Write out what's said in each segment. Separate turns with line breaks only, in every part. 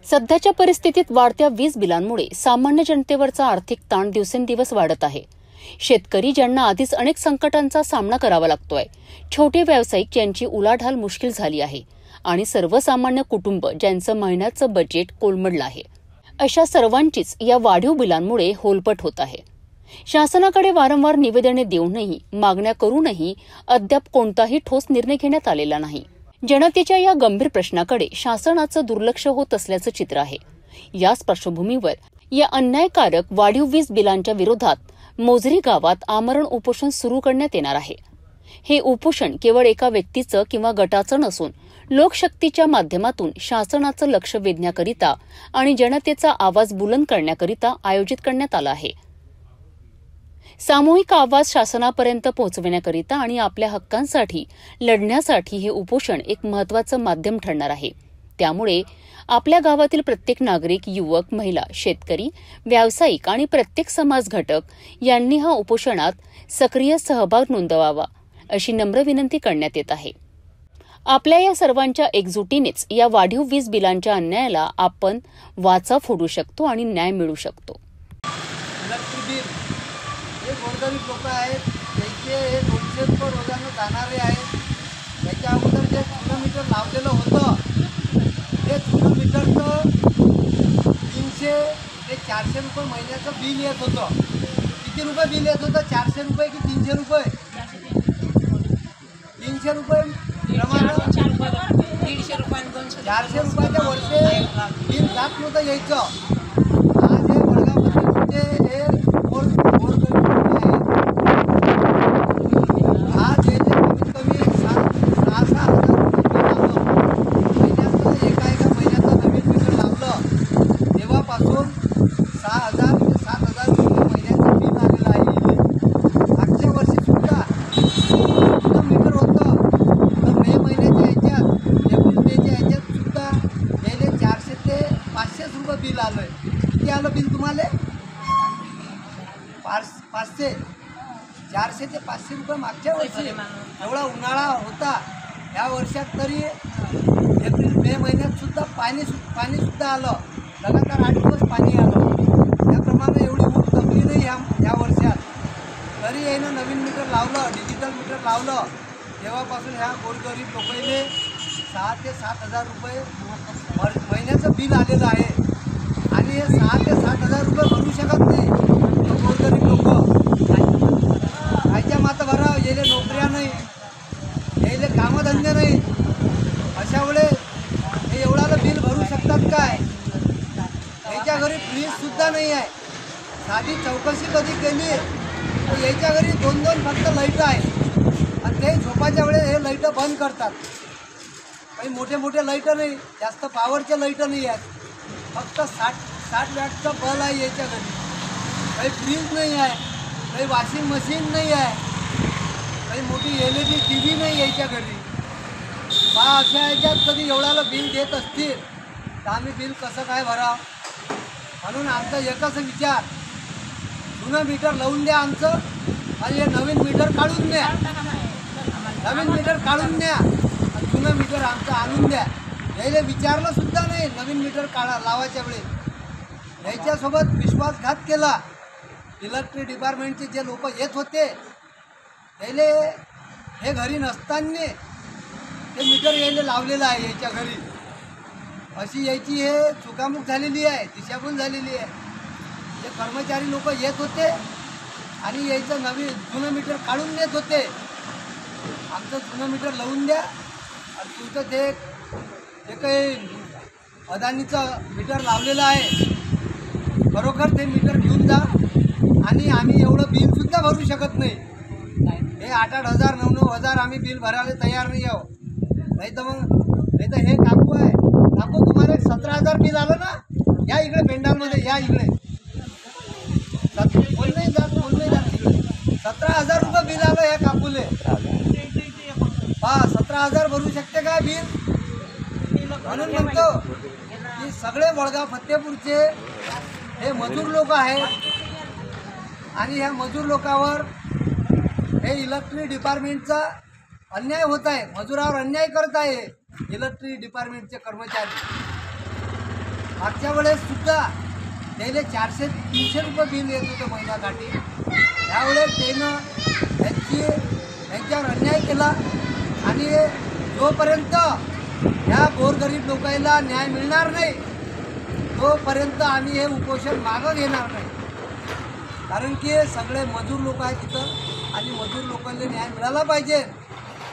सध्याच्या परिस्थितीत वाढत्या वीज बिलांमुळे सामान्य जनतेवरचा आर्थिक ताण दिवसेंदिवस वाढत आहे। शेतकरी ज्यांना आधीच अनेक संकटांचा सामना करावा लागतोय, छोटे व्यावसायिक यांची उलाढाल मुश्किल झाली आहे आणि सर्वसामान्य कुटुंब ज्यांचं महिन्याचं बजेट कोलमडलं आहे, अशा सर्वांचीच या वाढीव बिलांमुळे होलपट होत आहे। शासनाकडे वारंवार निवेदने देऊनही, मागण्या करूनही अद्याप कोणताही ठोस निर्णय घेण्यात आलेला नाही। जनतेच्या या गंभीर प्रश्नाकडे शासनाचं दुर्लक्ष होत असल्याचं चित्र आहे। याच पार्श्वभूमीवर या अन्यायकारक वाढीव वीज बिलांच्या विरोधात मोझरी गावात आमरण उपोषण सुरू करण्यात येणार आहे। हे उपोषण केवळ एका व्यक्तीचं किंवा गटाचं नसून लोकशक्तीच्या माध्यमातून शासनाचं लक्ष वेधण्याकरिता आणि जनतेचा आवाज बुलंद करण्याकरिता आयोजित करण्यात आलं आहे। सामूहिक आवाज शासनापर्यंत पोहोचविण्याकरिता आणि आपल्या हक्कांसाठी लढण्यासाठी हे उपोषण एक महत्त्वाचं माध्यम ठरणार आहे। त्यामुळे आपल्या गावातील प्रत्येक नागरिक, युवक, महिला, शेतकरी, व्यावसायिक आणि प्रत्येक समाज घटक यांनी हा उपोषणात सक्रिय सहभाग नोंदवावा अशी नम्र विनंती करण्यात येत आहे। आपल्या या सर्वांच्या एकजुटीनेच या वाढीव वीज बिलांच्या अन्यायाला आपण वाचा फोडू शकतो आणि न्याय मिळू शकतो।
हे गोरगरीब लोक आहेत, त्यांचे हे 200 रुपये रोजानं जाणारे आहेत। त्याच्या अगोदर जे जुनं मीटर लावलेलं होतं, ते जुनं मीटरचं 300 ते 400 रुपये महिन्याचं बिल येत होतं। किती रुपये बिल येत होतं? 400 रुपये की 300 रुपये? 300 रुपये प्रमाणे 400 रुपयाच्या वरचे बिल जात नव्हतं यायचं। आज हे वडगावमध्ये हे बिल आलंय। किती आलं बिल तुम्हाला? 500, 400 ते 500 रुपये मागच्या वर्षी। एवढा उन्हाळा होता, या वर्षात तरी एप्रिल मे महिन्यात सुद्धा पाणी सुद्धा आलं। लगातार 8 दिवस पाणी आलं। त्याप्रमाणे एवढी ऊन कमी नाही या वर्षात। तरी यानं नवीन मीटर लावलं, डिजिटल मीटर लावलं, तेव्हापासून ह्या गोरगरीब लोकांना 6 ते 7 हजार रुपये महिन्याचं बिल आलेलं आहे। आणि हे 6 ते 7 हजार रुपये भरू शकत नाही गोरगरीब लोक। खायच्या माता भराव, यायला नोकऱ्या नाही, यायला कामधंदे नाही, अशा वेळेस हे एवढाला बिल भरू शकतात काय? याच्या घरी फ्रीजसुद्धा नाही आहे। साधी चौकशी कधी केली तर याच्या घरी 2-2 फक्त लाईट आहे आणि ते झोपाच्या वेळेस हे लाईट बंद करतात। काही मोठे लाईट नाही, जास्त पॉवरचे लाईट नाही आहेत, फक्त 60 वॅटचा बल्ब आहे याच्या घरी। काही फ्रीज नाही आहे, काही वॉशिंग मशीन नाही आहे, काही मोठी LED TV नाही याच्या घरी। अशा याच्यात कधी एवढाला बिल देत असतील तर आम्ही बिल कसं काय भरावं? म्हणून आमचा एकच विचार, जुनं मीटर लावून द्या आमचं आणि हे नवीन मीटर काढून द्या। नवीन मीटर काढून द्या आणि जुनं मीटर आमचं आणून द्या। यायला विचारलं सुद्धा नाही नवीन मीटर लावायच्या वेळेस। याच्यासोबत विश्वासघात केला। इलेक्ट्रिक डिपार्टमेंटचे जे लोक येत होते, त्याले हे घरी नसताना ते मीटर यायला लावलेलं आहे याच्या घरी। अशी याची हे चुकामुक झालेली आहे, दिशाभूल झालेली आहे। जे कर्मचारी लोक येत होते आणि यायचं जुनं मीटर काढून देत होते। आमचं जुनं मीटर लावून द्या आणि तुमचं जे काही अदानीचं मीटर लावलेलं आहे, बरोबर ते मीटर घेऊन जा। आणि आम्ही एवढं बिलसुद्धा भरू शकत नाही। हे 8-8 हजार 9-9 हजार आम्ही बिल भरायला तयार नाही आहोत। नाही तर हे काकू आहे, काकू तुम्हाला 17,000 बिल आलं ना? या इकडे पेंडालमध्ये, या इकडे। बोल नाही जात इकडे। 17,000 रुपये बिल आलं या काकूले। 17,000 भरू शकते का बिल? म्हणून म्हणतो की सगळे वडगाव फतेपूरचे हे मजूर लोक आहेत आणि ह्या मजूर लोकांवर हे इलेक्ट्रिक डिपार्टमेंटचा अन्याय होत आहे। मजुरावर अन्याय करत आहे इलेक्ट्रिक डिपार्टमेंटचे कर्मचारी। मागच्या वेळेस सुद्धा त्याला 400-300 रुपये बिल येत होतं महिन्याकाठी. त्यावेळेस त्यानं त्यांच्यावर अन्याय केला आणि जोपर्यंत ह्या गोरगरीब लोकांना न्याय मिळणार नाही तोपर्यंत आम्ही हे उपोषण मागं घेणार नाही. कारण की सगळे मजूर लोक आहेत तिथं आणि मजूर लोकांना न्याय मिळाला पाहिजे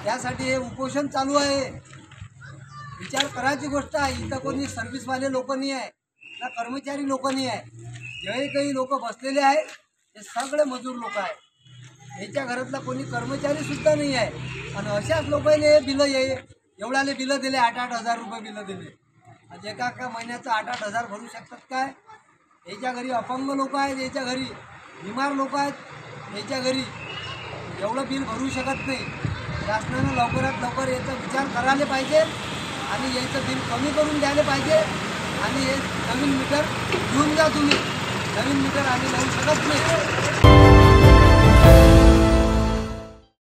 त्यासाठी हे उपोषण चालू आहे. विचार करायची गोष्ट आहे. इथं कोणी सर्व्हिसवाले लोक नाही आहे ना कर्मचारी लोक नाही आहे. जे काही लोक बसलेले आहेत हे सगळे मजूर लोक आहेत. ह्याच्या घरातला कोणी कर्मचारी सुद्धा नाही आहे आणि अशाच लोकांनी हे बिलं एवढ्याले बिलं दिले 8-8 हजार रुपये बिलं दिले. आणि एका महिन्याचं 8-8 हजार भरू शकतात काय? याच्या घरी अपंग लोक आहेत, याच्या घरी बिमार लोक आहेत, याच्या घरी एवढं बिल भरू शकत नाही. शासनानं लवकरात लवकर याचा विचार करायला पाहिजे आणि याचं बिल कमी करून द्यायला पाहिजे आणि हे नवीन मीटर घेऊन जा तुम्ही. नवीन मीटर आम्ही लावू शकत नाही.